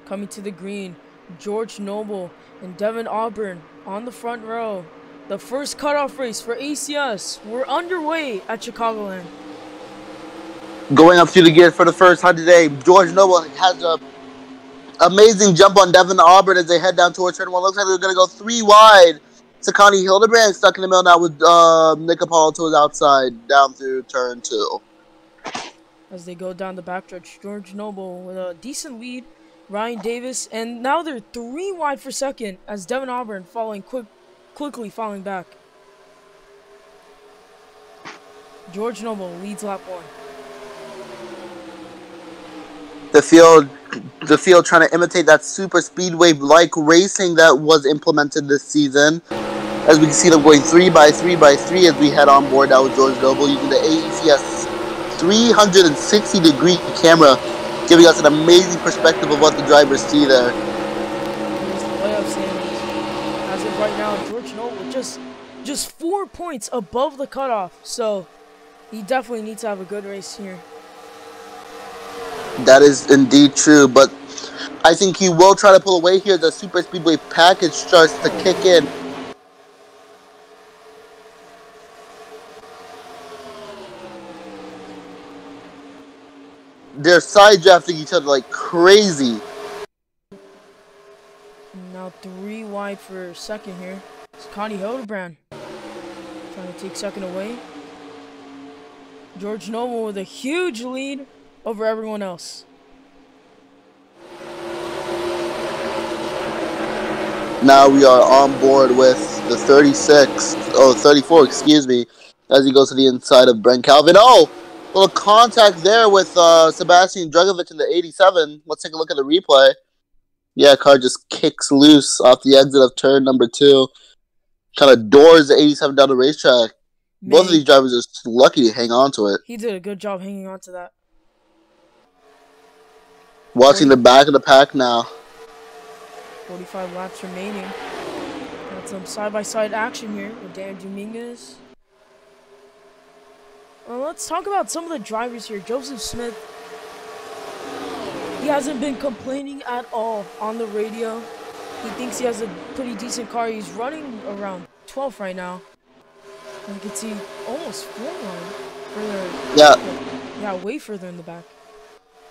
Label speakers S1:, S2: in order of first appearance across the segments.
S1: coming to the green. George Noble and Devin Auburn on the front row. The first cutoff race for AECS. We're underway at Chicagoland.
S2: Going up through the gears for the first time today, George Noble has a amazing jump on Devin Auburn as they head down towards turn one. Looks like they're going to go 3 wide. Sekani Hildebrand stuck in the middle now with Nick Apollo to his outside down through turn 2.
S1: As they go down the backstretch, George Noble with a decent lead. Ryan Davis, and now they're 3 wide for second as Devin Auburn quickly falling back. George Noble leads lap 1.
S2: The field trying to imitate that super speedway-like racing that was implemented this season. As we can see them going 3 by 3 by 3 as we head on board now with George Noble using the AECS 360-degree camera, giving us an amazing perspective of what the drivers see there.
S1: Here's the playoff standings. As of right now, George Noble just 4 points above the cutoff, so he definitely needs to have a good race here.
S2: That is indeed true, but I think he will try to pull away here. The super speedway package starts to kick in. They're side drafting each other like crazy.
S1: Now 3 wide for second here. Sekani Hildebrand trying to take second away. George Noble with a huge lead over everyone else.
S2: Now we are on board with the 34, excuse me, as he goes to the inside of Brent Calvin. Oh! Little contact there with Sebastian Drugovich in the 87. Let's take a look at the replay. Yeah, car just kicks loose off the exit of turn number 2. Kind of doors the 87 down the racetrack.
S1: Man,
S2: both of these drivers are lucky to hang on to it.
S1: He did a good job hanging on to that.
S2: Watching the back of the pack now.
S1: 45 laps remaining. Got some side-by-side action here with Dominguez. Well, let's talk about some of the drivers here. Joseph Smith, he hasn't been complaining at all on the radio. He thinks he has a pretty decent car. He's running around 12th right now. And you can see almost 4 line further. Yeah, way further in the back.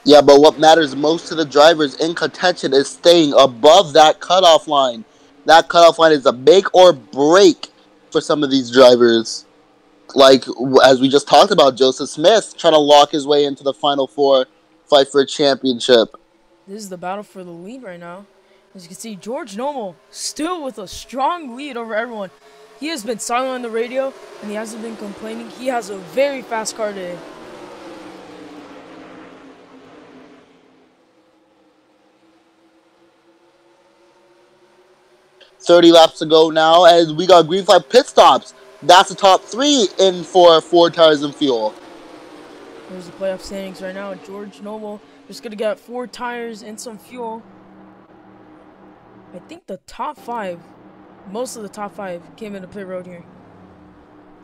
S2: Yeah, but what matters most to the drivers in contention is staying above that cutoff line. That cutoff line is a make or break for some of these drivers. Like, as we just talked about, Joseph Smith trying to lock his way into the Final 4, fight for a championship.
S1: This is the battle for the lead right now. As you can see, George Noble still with a strong lead over everyone. He has been silent on the radio, and he hasn't been complaining. He has a very fast car today.
S2: .30 laps to go now as we got green flag pit stops. That's the top 3 in for 4 tires and fuel.
S1: Here's the playoff standings right now. George Noble just going to get 4 tires and some fuel. I think the top 5, most of the top 5 came into pit road here.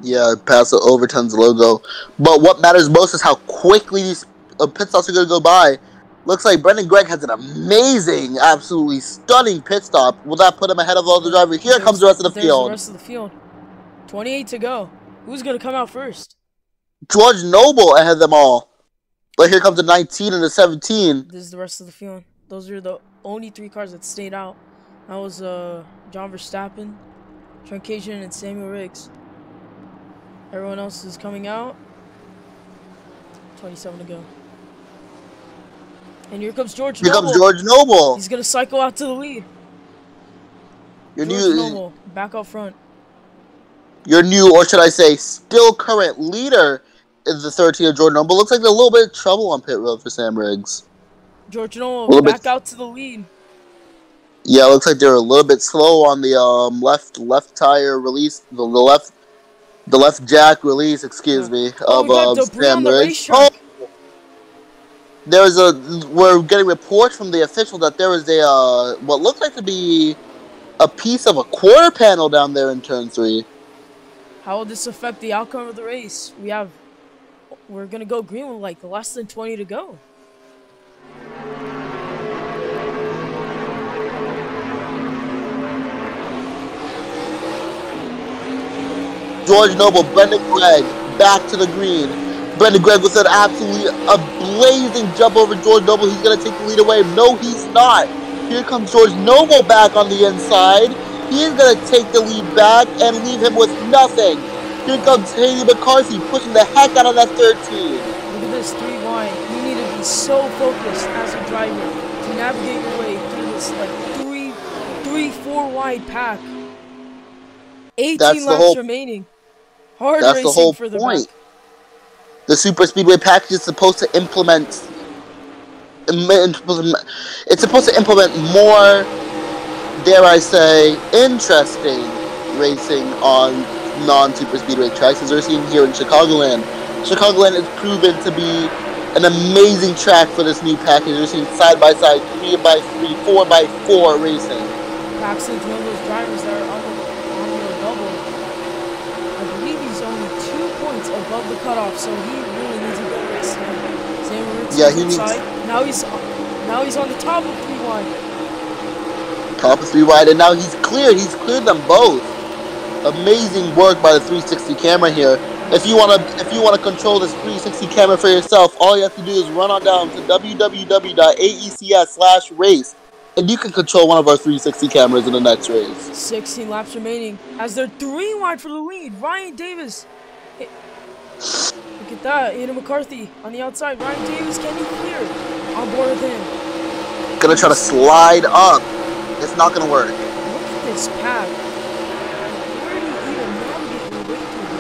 S2: Yeah, past the Overton's logo. But what matters most is how quickly these pit stops are going to go by. Looks like Brendon Gregg has an amazing, absolutely stunning pit stop. Will that put him ahead of all the drivers? Here comes the rest of the field.
S1: The rest of the field. 28 to go. Who's going to come out first?
S2: George Noble ahead of them all. But here comes the 19 and the 17.
S1: This is the rest of the field. Those are the only 3 cars that stayed out. That was John Verstappen, Trent Kasion, and Samuel Riggs. Everyone else is coming out. 27 to go. And here comes George Noble.
S2: Here comes George Noble.
S1: He's going to cycle out to the lead. George Noble, back up front.
S2: Your new, or should I say, still current leader is the 13 of George Noble. Looks like a little bit of trouble on pit road for Sam Riggs.
S1: George Noble back out to the lead.
S2: Yeah, it looks like they're a little bit slow on the left tire release, the left jack release, excuse me, of Sam Riggs. We're getting reports from the official that there was a what looked like to be a piece of a quarter panel down there in turn 3.
S1: How will this affect the outcome of the race? We're gonna go green with like less than 20 to go.
S2: George Noble, Brendon Gregg, back to the green. Brendon Gregg with an absolutely a blazing jump over George Noble. He's going to take the lead away. No, he's not. Here comes George Noble back on the inside. He is going to take the lead back and leave him with nothing. Here comes Hayden McCarthy pushing the heck out of that 13.
S1: Look at this 3 wide. You need to be so focused as a driver to navigate your way through this like 4 wide pack. 18 laps remaining. Hard
S2: that's
S1: racing
S2: the whole
S1: for the
S2: point.
S1: back.
S2: The Super Speedway package is supposed to implement. It's supposed to implement more, dare I say, interesting racing on non-Super Speedway tracks, as we're seeing here in Chicagoland. Chicagoland is proven to be an amazing track for this new package. We're seeing side-by-side, 3x3, 4x4 racing.
S1: Paxton's one of those drivers that are on the bubble. I believe he's only 2 points above the cutoff, so he really needs a good race.
S2: Yeah, he needs.
S1: Now he's on the top of 3 wide.
S2: Top of 3 wide, and now he's cleared. He's cleared them both. Amazing work by the 360 camera here. If you wanna control this 360 camera for yourself, all you have to do is run on down to www.aecs/race, and you can control one of our 360 cameras in the next race.
S1: 16 laps remaining as they're 3 wide for the lead. Ryan Davis. Hey, look at that. Hayden McCarthy on the outside. Ryan Davis, can he clear? On board with him.
S2: Gonna try to slide up. It's not gonna work.
S1: Look at this pack. Where do you even navigate your way through?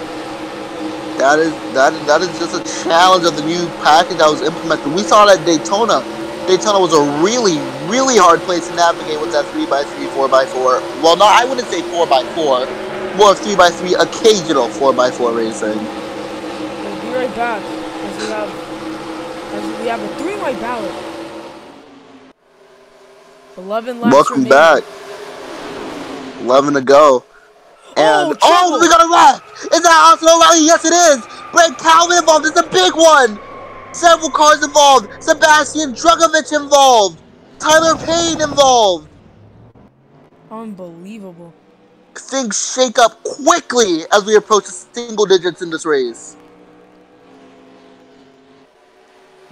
S2: That is just a challenge of the new package that was implemented. We saw that at Daytona. Daytona was a really, really hard place to navigate with that 3x3, 4x4. Well, no, I wouldn't say 4x4. More of 3x3, occasional 4x4 racing.
S1: We'll be right back as we have a 3-wide ballot. 11 laps
S2: Welcome
S1: remaining.
S2: back. 11 to go. And we got a wreck! Is that Arsenal rally? Yes, it is! Brent Calvin involved. It's a big one! Several cars involved. Sebastian Drugovich involved. Tyler Payne involved.
S1: Unbelievable.
S2: Things shake up quickly as we approach the single digits in this race.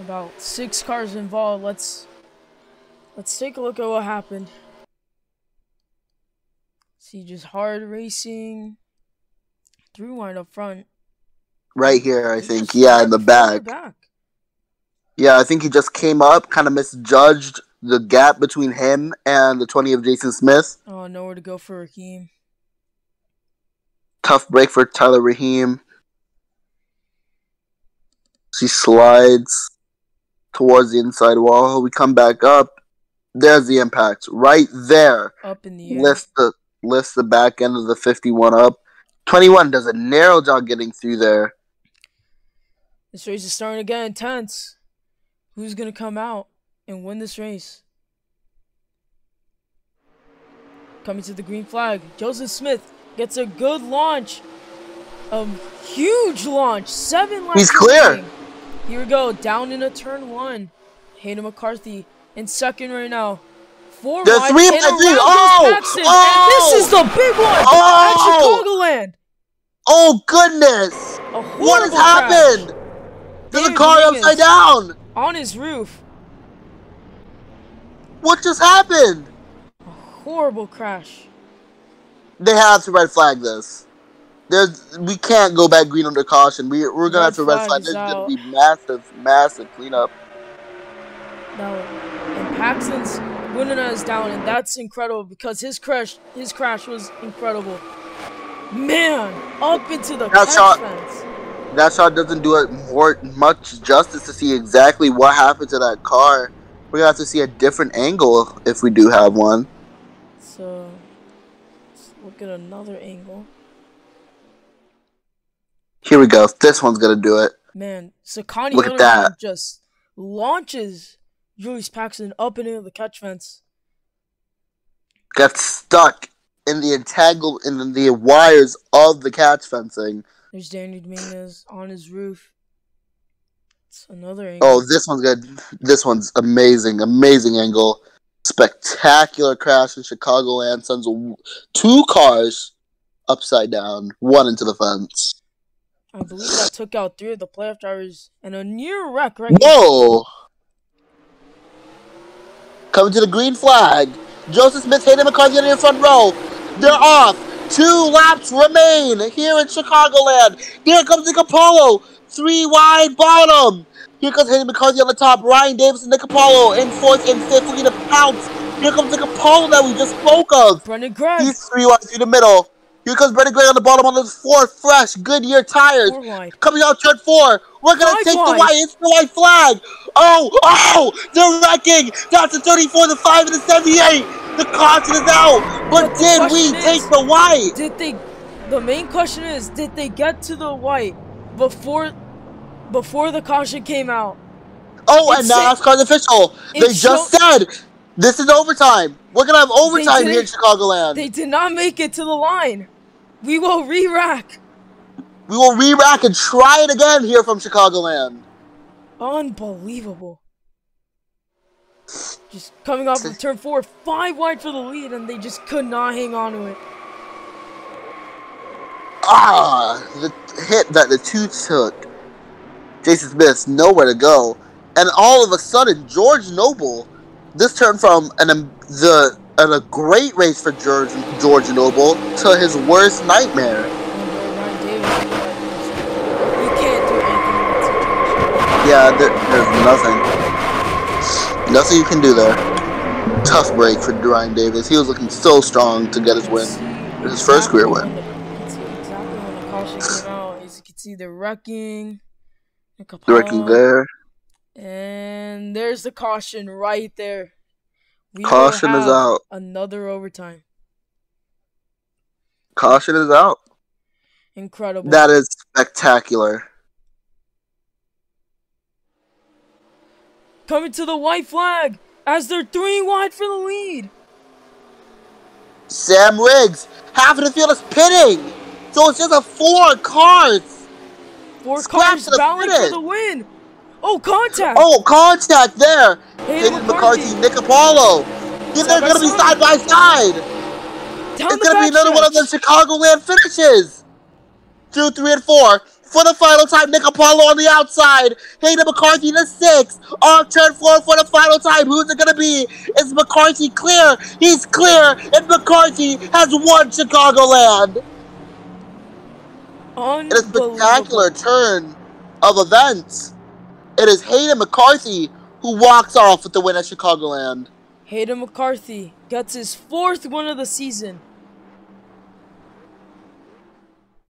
S1: About 6 cars involved. Let's take a look at what happened. See, just hard racing. 3 wide up front.
S2: Right here, I think. Yeah, in the back. Yeah, I think he just came up, kind of misjudged the gap between him and the 20 of Jason Smith.
S1: Oh, nowhere to go for Raheem.
S2: Tough break for Tyler Raheem. She slides towards the inside wall. We come back up. There's the impact. Right there.
S1: Up in the air.
S2: Lifts the back end of the 51 up. 21 does a narrow job getting through there.
S1: This race is starting to get intense. Who's going to come out and win this race? Coming to the green flag. Joseph Smith gets a good launch. A huge launch. 7 laps.
S2: He's clear.
S1: Here we go. Down into turn 1. Hayden McCarthy in second right now. 4
S2: the
S1: wide.
S2: 3 by 3.
S1: Paxton. And this is the big one at Chicagoland.
S2: Oh, goodness. What has happened? There's a car upside down.
S1: On his roof.
S2: What just happened?
S1: A horrible crash.
S2: They have to red flag this. We can't go back green under caution. We're going to have to red flag. There's going to be massive cleanup.
S1: No. And Paxton's winning us down, and that's incredible because his crash was incredible. Man, up into the catch fence.
S2: That shot doesn't do it much justice to see exactly what happened to that car. We're going to have to see a different angle if we do have one.
S1: So, let's look at another angle.
S2: Here we go. This one's going to do it.
S1: Man, Sekani
S2: Hildebrand
S1: just launches Julius Paxton up and into the catch fence.
S2: Got stuck in the wires of the catch fencing.
S1: There's Danny Dominguez on his roof. It's another angle.
S2: Oh, this one's good. This one's amazing. Amazing angle. Spectacular crash in Chicagoland. Sends 2 cars upside down, one into the fence.
S1: I believe that took out 3 of the playoff drivers and a near wreck right here.
S2: Whoa! Coming to the green flag. Joseph Smith, Hayden McCarthy in the front row. They're off. 2 laps remain here in Chicagoland. Here comes Nick Apollo. 3 wide bottom. Here comes Hayden McCarthy on the top. Ryan Davis and Nick Apollo in 4th and 5th looking to pounce. Here comes Nick Apollo that we just spoke of.
S1: Brendon Gregg.
S2: He's 3 wide through the middle. Here comes Brendon Gregg on the bottom on the 4 fresh Goodyear tires.
S1: 4 wide.
S2: Coming out turn 4. We're going to take the white. It's the white flag. Oh, they're wrecking. That's the 34, the 5, and the 78. The caution is out. But did we take the white?
S1: The main question is, did they get to the white before the caution came out?
S2: Oh, and now NASCAR's official. They just said this is overtime. We're going to have overtime here in Chicagoland.
S1: They did not make it to the line. We will re-rack.
S2: We will re-rack and try it again here from Chicagoland.
S1: Unbelievable. Just coming off of turn 4, 5 wide for the lead, and they just could not hang on to it.
S2: The hit that the 2 took. Jason Smith, nowhere to go. And all of a sudden, George Noble, this turned from a great race for George Noble to his worst nightmare. Yeah, there's nothing you can do there. Tough break for Ryan Davis. He was looking so strong to get his win. His first career win.
S1: You can see exactly when the caution came out. As you can see, the wrecking.
S2: The wrecking there.
S1: And there's the caution right there.
S2: Caution is out.
S1: Another overtime.
S2: Caution is out.
S1: Incredible.
S2: That is spectacular.
S1: Coming to the white flag as they're 3 wide for the lead.
S2: Sam Riggs, half of the field is pitting. So it's just 4 cars.
S1: 4 cars battling for the win. Oh, contact.
S2: Oh, contact there. Hayden McCarthy, Nick Apollo. They're going to be side by side. It's going to be another one of the Chicagoland finishes. 2, 3, and 4. For the final time, Nick Apollo on the outside. Hayden McCarthy in the 6. On turn 4 for the final time. Who's it going to be? Is McCarthy clear? He's clear. And McCarthy has won Chicagoland. In a spectacular turn of events, it is Hayden McCarthy who walks off with the win at Chicagoland.
S1: Hayden McCarthy gets his 4th win of the season.